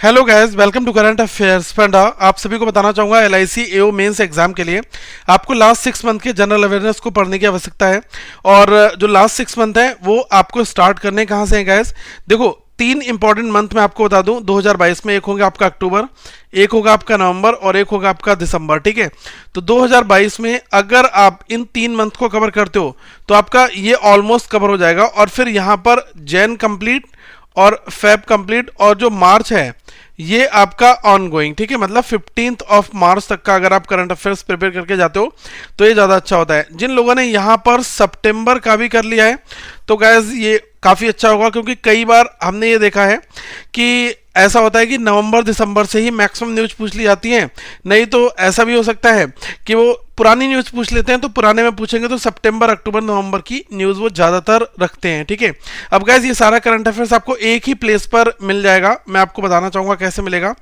Hello guys, welcome to current affairs funda. आप सभी को बताना चाहूंगा एलआईसी एओ मेंस एग्जाम के लिए आपको लास्ट 6 मंथ के जनरल अवेयरनेस को पढ़ने की आवश्यकता है। और जो लास्ट 6 मंथ है वो आपको स्टार्ट करने कहाँ से है गाइस। देखो, 3 इंपॉर्टेंट मंथ मैं आपको बता दूं 2022 में। एक होगा आपका अक्टूबर, एक होगा आपका नवंबर और एक होगा आपका दिसंबर। ठीक है, तो 2022 में अगर आप इन 3 मंथ को कवर करते हो तो आपका ये ऑलमोस्ट कवर हो जाएगा। और फिर यहाँ पर जैन कंप्लीट और फेब कंप्लीट और जो मार्च है ये आपका ऑन गोइंग। ठीक है, मतलब 15 मार्च तक का अगर आप करंट अफेयर्स प्रिपेयर करके जाते हो तो ये ज़्यादा अच्छा होता है। जिन लोगों ने यहाँ पर सितंबर का भी कर लिया है तो गैस ये काफ़ी अच्छा होगा, क्योंकि कई बार हमने ये देखा है कि ऐसा होता है कि नवंबर दिसंबर से ही मैक्सिमम न्यूज़ पूछ ली जाती हैं। नहीं तो ऐसा भी हो सकता है कि वो पुरानी न्यूज़ पूछ लेते हैं, तो पुराने में पूछेंगे तो सितंबर अक्टूबर नवंबर की न्यूज़ वो ज़्यादातर रखते हैं। ठीक है, अब गाइस ये सारा करंट अफेयर्स आपको एक ही प्लेस पर मिल जाएगा। मैं आपको बताना चाहूँगा कैसे मिलेगा।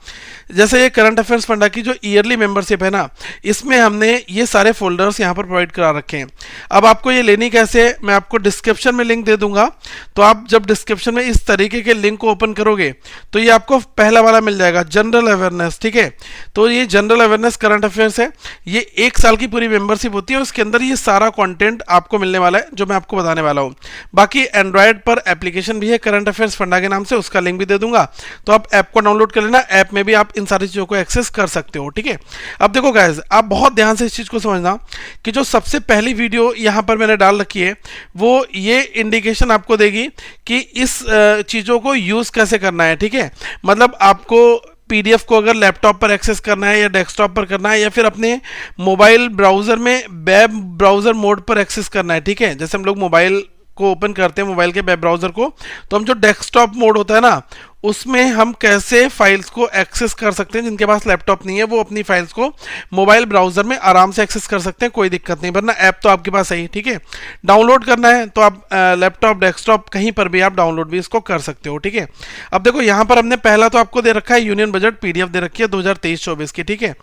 जैसे ये करंट अफेयर्स फंडा की जो ईयरली मेंबरशिप है ना, इसमें हमने ये सारे फोल्डर्स यहाँ पर प्रोवाइड करा रखे हैं। अब आपको ये लेनी कैसे है, मैं आपको डिस्क्रिप्शन में लिंक दे दूंगा। तो आप जब डिस्क्रिप्शन में इस तरीके के लिंक को ओपन करोगे तो ये आपको पहला वाला मिल जाएगा, जनरल अवेयरनेस। ठीक है, तो ये जनरल अवेयरनेस करंट अफेयर्स है। ये 1 साल की पूरी मेंबरशिप होती है, उसके अंदर ये सारा कंटेंट आपको मिलने वाला है जो मैं आपको बताने वाला हूँ। बाकी एंड्रॉयड पर एप्लीकेशन भी है करंट अफेयर्स फंडा के नाम से, उसका लिंक भी दे दूंगा। तो आप ऐप को डाउनलोड कर लेना, ऐप में भी आप इन सारी चीज़ों को एक्सेस कर सकते हो। ठीक है, अब देखो गाइस, आप बहुत ध्यान से इस चीज़ को समझना कि जो सबसे पहली वीडियो यहाँ पर मैंने डाल रखी है वो ये इंडिकेशन आपको देगी कि इस चीज़ों को यूज़ कैसे करना है। ठीक है, मतलब आपको पीडीएफ को अगर लैपटॉप पर एक्सेस करना है या डेस्कटॉप पर करना है या फिर अपने मोबाइल ब्राउज़र में वेब ब्राउज़र मोड पर एक्सेस करना है। ठीक है, जैसे हम लोग मोबाइल को ओपन करते हैं, मोबाइल के वेब ब्राउज़र को, तो हम जो डेस्कटॉप मोड होता है ना, उसमें हम कैसे फाइल्स को एक्सेस कर सकते हैं। जिनके पास लैपटॉप नहीं है वो अपनी फाइल्स को मोबाइल ब्राउज़र में आराम से एक्सेस कर सकते हैं, कोई दिक्कत नहीं, वरना ऐप तो आपके पास है ही। ठीक है, डाउनलोड करना है तो आप लैपटॉप डेस्कटॉप कहीं पर भी आप डाउनलोड भी इसको कर सकते हो। ठीक है, अब देखो यहाँ पर हमने पहला तो आपको दे रखा है यूनियन बजट पीडीएफ दे रखी है 2023-24 की। ठीक है,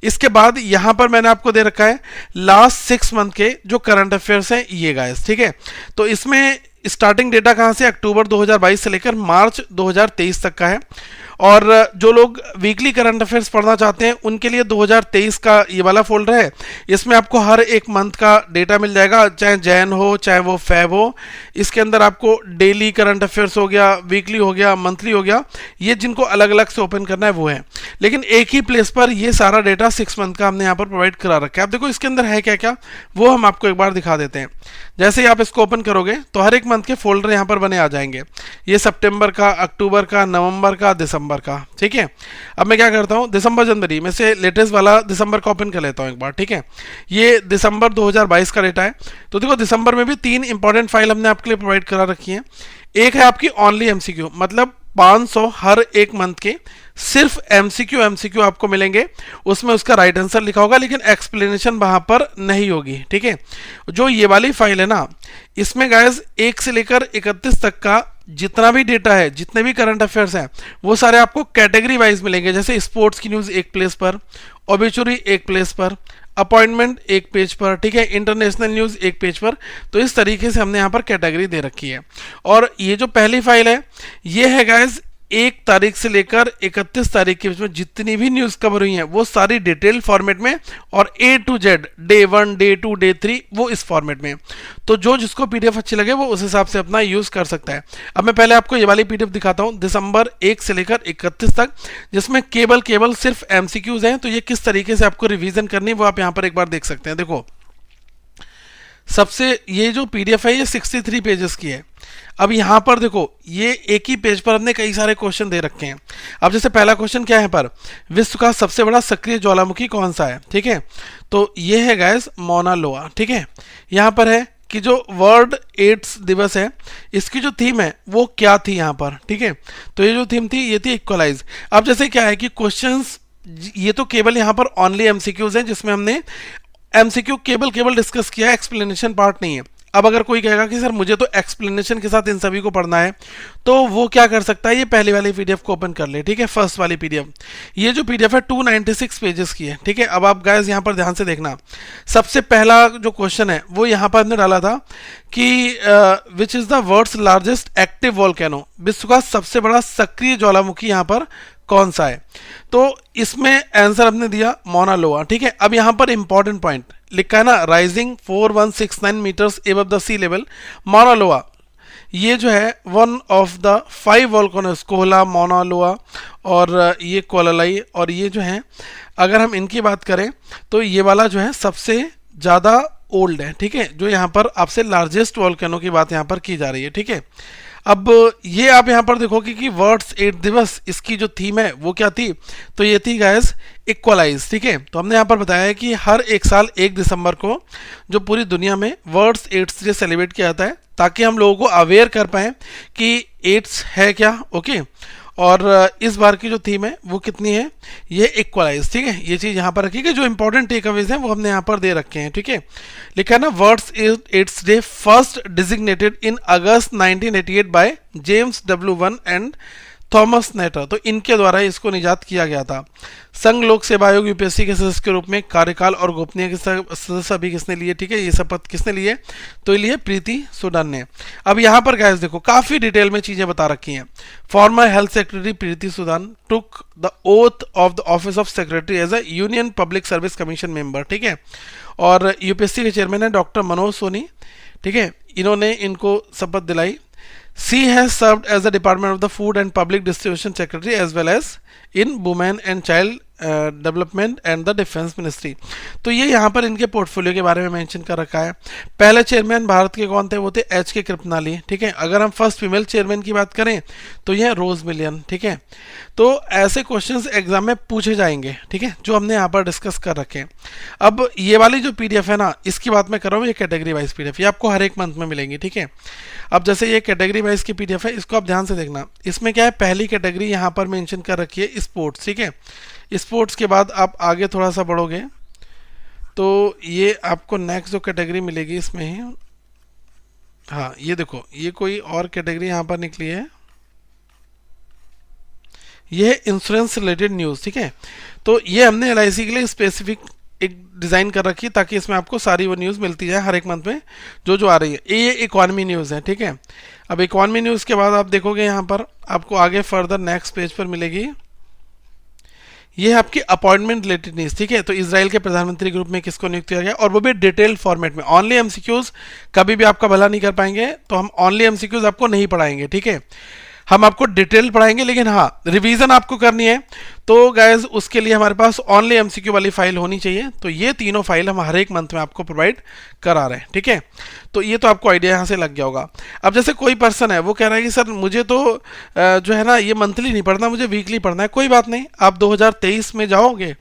इसके बाद यहाँ पर मैंने आपको दे रखा है लास्ट 6 मंथ के जो करंट अफेयर्स हैं ये गाइस। ठीक है, तो इसमें स्टार्टिंग डेटा कहाँ से, अक्टूबर 2022 से लेकर मार्च 2023 तक का है। और जो लोग वीकली करंट अफेयर्स पढ़ना चाहते हैं उनके लिए 2023 का ये वाला फोल्डर है। इसमें आपको हर एक मंथ का डेटा मिल जाएगा, चाहे जैन हो चाहे वो फेब हो। इसके अंदर आपको डेली करंट अफेयर्स हो गया, वीकली हो गया, मंथली हो गया, ये जिनको अलग अलग से ओपन करना है वो है। लेकिन एक ही प्लेस पर ये सारा डेटा 6 मंथ का हमने यहाँ पर प्रोवाइड करा रखा है। अब देखो इसके अंदर है क्या क्या, वो हम आपको एक बार दिखा देते हैं। जैसे ही आप इसको ओपन करोगे तो हर एक मंथ के फोल्डर यहाँ पर बने आ जाएंगे। ये सितंबर का, अक्टूबर का, नवंबर का, दिसंबर का। ठीक है, अब मैं क्या करता हूँ, दिसंबर जनवरी में से लेटेस्ट वाला दिसंबर का ओपन कर लेता हूँ एक बार। ठीक है, ये दिसंबर 2022 का डेटा है। तो देखो दिसंबर में भी 3 इंपॉर्टेंट फाइल हमने आपके लिए प्रोवाइड करा रखी है। एक है आपकी ओनली एमसीक्यू, मतलब 500 हर एक मंथ के सिर्फ एमसीक्यू आपको मिलेंगे। उसमें उसका राइट आंसर लिखा होगा लेकिन एक्सप्लेनेशन वहां पर नहीं होगी। ठीक है, जो ये वाली फाइल है ना, इसमें गाइस 1 से लेकर 31 तक का जितना भी डेटा है, जितने भी करंट अफेयर्स हैं, वो सारे आपको कैटेगरी वाइज मिलेंगे। जैसे स्पोर्ट्स की न्यूज़ एक प्लेस पर, ओबिचुरी एक प्लेस पर, अपॉइंटमेंट एक पेज पर, ठीक है, इंटरनेशनल न्यूज़ एक पेज पर। तो इस तरीके से हमने यहाँ पर कैटेगरी दे रखी है। और ये जो पहली फाइल है ये है गाइस 1 तारीख से लेकर 31 तारीख के बीच में जितनी भी न्यूज़ कवर हुई हैं वो सारी डिटेल फॉर्मेट में, और A to Z, day 1, day 2, day 3 वो इस फॉर्मेट में। तो जो जिसको पीडीएफ अच्छी लगे वो उस हिसाब से अपना यूज़ कर सकता है। अब मैं पहले आपको ये वाली पीडीएफ दिखाता हूँ दिसंबर 1 से लेकर 31 तक, जिसमें केवल सिर्फ एमसीक्यूज़ हैं। तो ये किस तरीके से आपको रिवीजन करनी है वो आप यहाँ पर एक बार देख सकते हैं। देखो सबसे ये जो पीडीएफ है ये 63 पेजेस की है। अब यहाँ पर देखो ये एक ही पेज पर हमने कई सारे क्वेश्चन दे रखे हैं। अब जैसे पहला क्वेश्चन क्या है पर, विश्व का सबसे बड़ा सक्रिय ज्वालामुखी कौन सा है। ठीक है, तो ये है गाइस मौना लोआ। ठीक है, यहाँ पर है कि जो वर्ल्ड एड्स दिवस है इसकी जो थीम है वो क्या थी यहाँ पर। ठीक है, तो ये जो थीम थी ये थी इक्वलाइज। अब जैसे क्या है कि क्वेश्चंस ये तो केवल यहाँ पर ओनली एमसीक्यूज हैं, जिसमें हमने एमसीक्यू केवल डिस्कस किया है, एक्सप्लेनेशन पार्ट नहीं है। अब अगर कोई कहेगा कि सर मुझे तो एक्सप्लेनेशन के साथ इन सभी को पढ़ना है, तो वो क्या कर सकता है, ये पहले वाली पीडीएफ को ओपन कर ले। ठीक है, फर्स्ट वाली पीडीएफ, ये जो पीडीएफ है 296 पेजेस की है। ठीक है, अब आप गाइस यहाँ पर ध्यान से देखना, सबसे पहला जो क्वेश्चन है वो यहाँ पर हमने डाला था कि which is the world's largest active volcano, विश्व का सबसे बड़ा सक्रिय ज्वालामुखी यहाँ पर कौन सा है? तो इसमें आंसर हमने दिया मौना लोआ, ठीक है। अब यहाँ पर इंपॉर्टेंट पॉइंट लिखा है ना, rising 4169 metres above the sea level, Mauna Loa. ये जो है one of the 5 volcanoes, Kohala, Mauna Loa और ये कोलालाई, और ये जो है अगर हम इनकी बात करें तो ये वाला जो है सबसे ज़्यादा ओल्ड है, ठीक है, जो यहाँ पर आपसे लार्जेस्ट वोल्केनो की बात यहाँ पर की जा रही है, ठीक है। अब ये आप यहाँ पर देखोगे कि वर्ड्स 8 दिवस, इसकी जो थीम है वो क्या थी? तो ये थी गाइस इक्वलाइज, ठीक है। तो हमने यहाँ पर बताया है कि हर एक साल 1 दिसंबर को जो पूरी दुनिया में वर्ड्स एड्स डे सेलिब्रेट किया जाता है, ताकि हम लोगों को अवेयर कर पाएँ कि एड्स है क्या, ओके। और इस बार की जो थीम है वो कितनी है? ये इक्वलाइज, ठीक है। ये चीज़ यहाँ पर रखी है, जो इंपॉर्टेंट टेक अवेज हैं वो हमने यहाँ पर दे रखे हैं, ठीक है। लिखा है ना, world's AIDS day first designated in August 1988 by James W1 and Thomas Netter. तो इनके द्वारा इसको निजात किया गया था। संघ लोक सेवा आयोग यूपीएससी के सदस्य के रूप में कार्यकाल और गोपनीय के सदस्य अभी किसने लिए, ठीक है, ये शपथ किसने लिए? तो ये लिए प्रीति सुडान ने। अब यहाँ पर गाइस देखो काफी डिटेल में चीजें बता रखी हैं। Former health secretary Preeti Sudan took the oath of the office of secretary as a union public service commission member, ठीक है। और यूपीएससी के चेयरमैन है डॉक्टर मनोज सोनी, ठीक है, इन्होंने इनको शपथ दिलाई। She has served as the Department of the Food and Public Distribution Secretary as well as in Women and Child development and the defence ministry. तो ये यहाँ पर इनके पोर्टफोलियो के बारे में मेंशन कर रखा है। पहले चेयरमैन भारत के कौन थे? वो थे एच के कृपनाली, ठीक है। अगर हम फर्स्ट फीमेल चेयरमैन की बात करें तो यह रोज मिलियन, ठीक है। तो ऐसे क्वेश्चंस एग्जाम में पूछे जाएंगे, ठीक है, जो हमने यहाँ पर डिस्कस कर रखे हैं। अब ये वाली जो पीडीएफ है ना, इसकी बात मैं कर रहा हूँ, ये कैटेगरी वाइज पीडीएफ, ये आपको हर एक मंथ में मिलेंगी, ठीक है। अब जैसे ये कैटेगरी वाइज की पीडीएफ है, इसको आप ध्यान से देखना। इसमें क्या है, पहली कैटेगरी यहाँ पर मेंशन कर रखी है स्पोर्ट्स, ठीक है। स्पोर्ट्स के बाद आप आगे थोड़ा सा बढ़ोगे तो ये आपको नेक्स्ट जो कैटेगरी मिलेगी इसमें ही, हाँ ये देखो, ये कोई और कैटेगरी यहाँ पर निकली है, ये है इंश्योरेंस रिलेटेड न्यूज़, ठीक है। तो ये हमने एलआईसी के लिए स्पेसिफिक एक डिज़ाइन कर रखी है ताकि इसमें आपको सारी वो न्यूज़ मिलती जाए हर एक मंथ में जो जो आ रही है। ये इकॉनमी न्यूज़ है, ठीक है। अब इकॉनमी न्यूज़ के बाद आप देखोगे यहाँ पर आपको आगे फर्दर नेक्स्ट पेज पर मिलेगी, ये है आपकी अपॉइंटमेंट रिलेटेड न्यूज़, ठीक है। तो इजराइल के प्रधानमंत्री के रूप में किसको नियुक्त किया गया, और वो भी डिटेल्ड फॉर्मेट में। ऑनली एमसीक्यूज कभी भी आपका भला नहीं कर पाएंगे, तो हम ऑनली एमसीक्यूज आपको नहीं पढ़ाएंगे, ठीक है। हम आपको डिटेल पढ़ाएंगे, लेकिन हाँ रिवीजन आपको करनी है तो गाइज उसके लिए हमारे पास ऑनली एमसीक्यू वाली फाइल होनी चाहिए। तो ये तीनों फाइल हम हर एक मंथ में आपको प्रोवाइड करा रहे हैं, ठीक है। तो ये तो आपको आइडिया यहाँ से लग गया होगा। अब जैसे कोई पर्सन है वो कह रहा है कि सर मुझे तो जो है ना ये मंथली नहीं पढ़ना, मुझे वीकली पढ़ना है। कोई बात नहीं, आप 2023 में जाओगे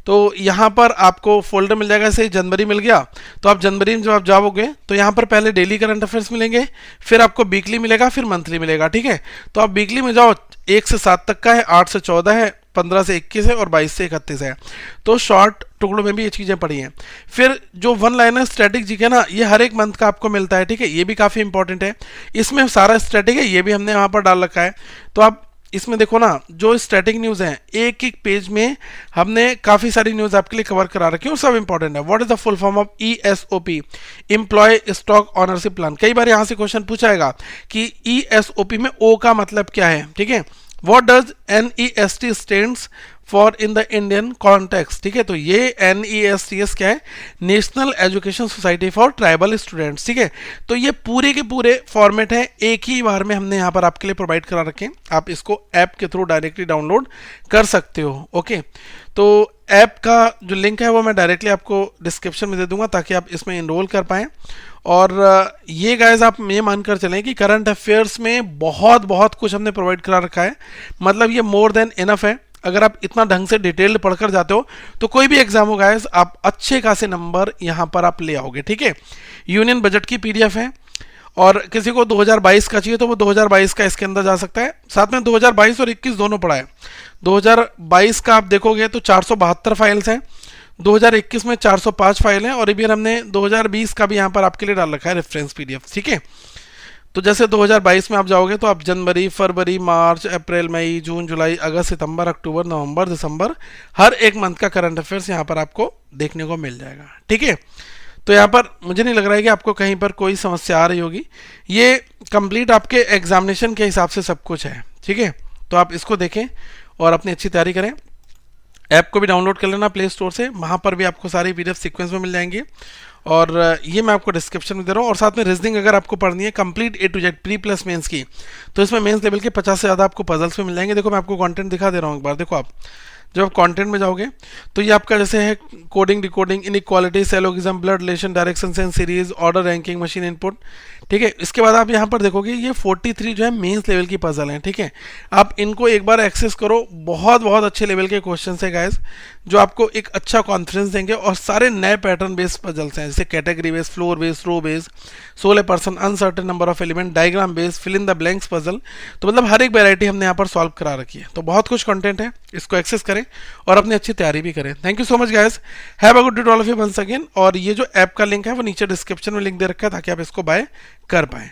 तो यहाँ पर आपको फोल्डर मिल जाएगा। जैसे जनवरी मिल गया तो आप जनवरी में जब आप जाओगे तो यहाँ पर पहले डेली करंट अफेयर्स मिलेंगे, फिर आपको वीकली मिलेगा, फिर मंथली मिलेगा, ठीक है। तो आप वीकली में जाओ, 1 से 7 तक का है, 8 से 14 है, 15 से 21 है और 22 से 31 है। तो शॉर्ट टुकड़ों में भी ये चीज़ें पड़ी हैं। फिर जो वन लाइनर स्टैटिक जी है ना, ये हर एक मंथ का आपको मिलता है, ठीक है। ये भी काफ़ी इंपॉर्टेंट है, इसमें सारा स्टैटिक है, ये भी हमने वहाँ पर डाल रखा है। तो आप इसमें देखो ना, जो स्टैटिक न्यूज़ हैं एक एक पेज में हमने काफ़ी सारी न्यूज़ आपके लिए कवर करा रखी है और सब इंपॉर्टेंट है। What is the full form of ESOP, employee stock ownership plan. कई बार यहाँ से क्वेश्चन पूछाएगा कि ESOP में O का मतलब क्या है, ठीक है। What does NEST stands for in the Indian context, ठीक है। तो ये NESTS क्या है, national education society for tribal students, ठीक है। तो ये पूरे के पूरे फॉर्मेट है, एक ही बार में हमने यहाँ पर आपके लिए प्रोवाइड करा रखे हैं। आप इसको ऐप के थ्रू डायरेक्टली डाउनलोड कर सकते हो, ओके। तो ऐप का जो लिंक है वो मैं डायरेक्टली आपको डिस्क्रिप्शन में दे दूंगा ताकि आप इसमें इनरोल कर पाएँ। और ये गाइज आप ये मानकर चलें कि करंट अफेयर्स में बहुत बहुत कुछ हमने प्रोवाइड करा रखा है, मतलब ये मोर देन इनफ है। अगर आप इतना ढंग से डिटेल्ड पढ़कर जाते हो तो कोई भी एग्जाम हो गाइस आप अच्छे खासे नंबर यहाँ पर आप ले आओगे, ठीक है। यूनियन बजट की पीडीएफ है और किसी को 2022 का चाहिए तो वो 2022 का इसके अंदर जा सकता है। साथ में 2022 और 21 दोनों पढ़ा है। 2022 का आप देखोगे तो 472 फाइल्स हैं, 2021 में 405 फाइल हैं और अभी हमने 2020 का भी यहाँ पर आपके लिए डाल रखा है रेफरेंस पीडीएफ, ठीक है। तो जैसे 2022 में आप जाओगे तो आप जनवरी, फरवरी, मार्च, अप्रैल, मई, जून, जुलाई, अगस्त, सितंबर, अक्टूबर, नवंबर, दिसंबर, हर एक मंथ का करंट अफेयर्स यहाँ पर आपको देखने को मिल जाएगा, ठीक है। तो यहाँ पर मुझे नहीं लग रहा है कि आपको कहीं पर कोई समस्या आ रही होगी। ये कंप्लीट आपके एग्जामिनेशन के हिसाब से सब कुछ है, ठीक है। तो आप इसको देखें और अपनी अच्छी तैयारी करें। ऐप को भी डाउनलोड कर लेना प्ले स्टोर से, वहाँ पर भी आपको सारी पीडीएफ सीक्वेंस में मिल जाएंगी। और ये मैं आपको डिस्क्रिप्शन में दे रहा हूँ। और साथ में रीजनिंग अगर आपको पढ़नी है complete A to Z pre plus mains की, तो इसमें मेंस लेवल के 50 से ज़्यादा आपको पजल्स में मिल जाएंगे। देखो मैं आपको कंटेंट दिखा दे रहा हूँ एक बार, देखो आप जब आप कंटेंट में जाओगे तो ये आपका जैसे है coding, decoding, inequality, syllogism, blood relation, direction sense series, order ranking, machine input. ठीक है, इसके बाद आप यहाँ पर देखोगे ये 43 जो है मेंस लेवल की पजल हैं। ठीक है, आप इनको एक बार एक्सेस करो, बहुत बहुत अच्छे लेवल के क्वेश्चन है गाइस, जो आपको एक अच्छा कॉन्फिडेंस देंगे। और सारे नए पैटर्न बेस्ड पजल्स हैं, जैसे category based, floor based, row based, 16 person, uncertain number of element, diagram based, fill in the blanks puzzle. तो मतलब हर एक वेरायटी हमने यहाँ पर सॉल्व करा रखी है। तो बहुत कुछ कंटेंट है, इसको एक्सेस करें और अपनी अच्छी तैयारी भी करें। Thank you so much guys, have a good day to all of you once again. और ये जो ऐप का लिंक है वो नीचे डिस्क्रिप्शन में लिंक दे रखा है ताकि आप इसको बाय कर पाएं।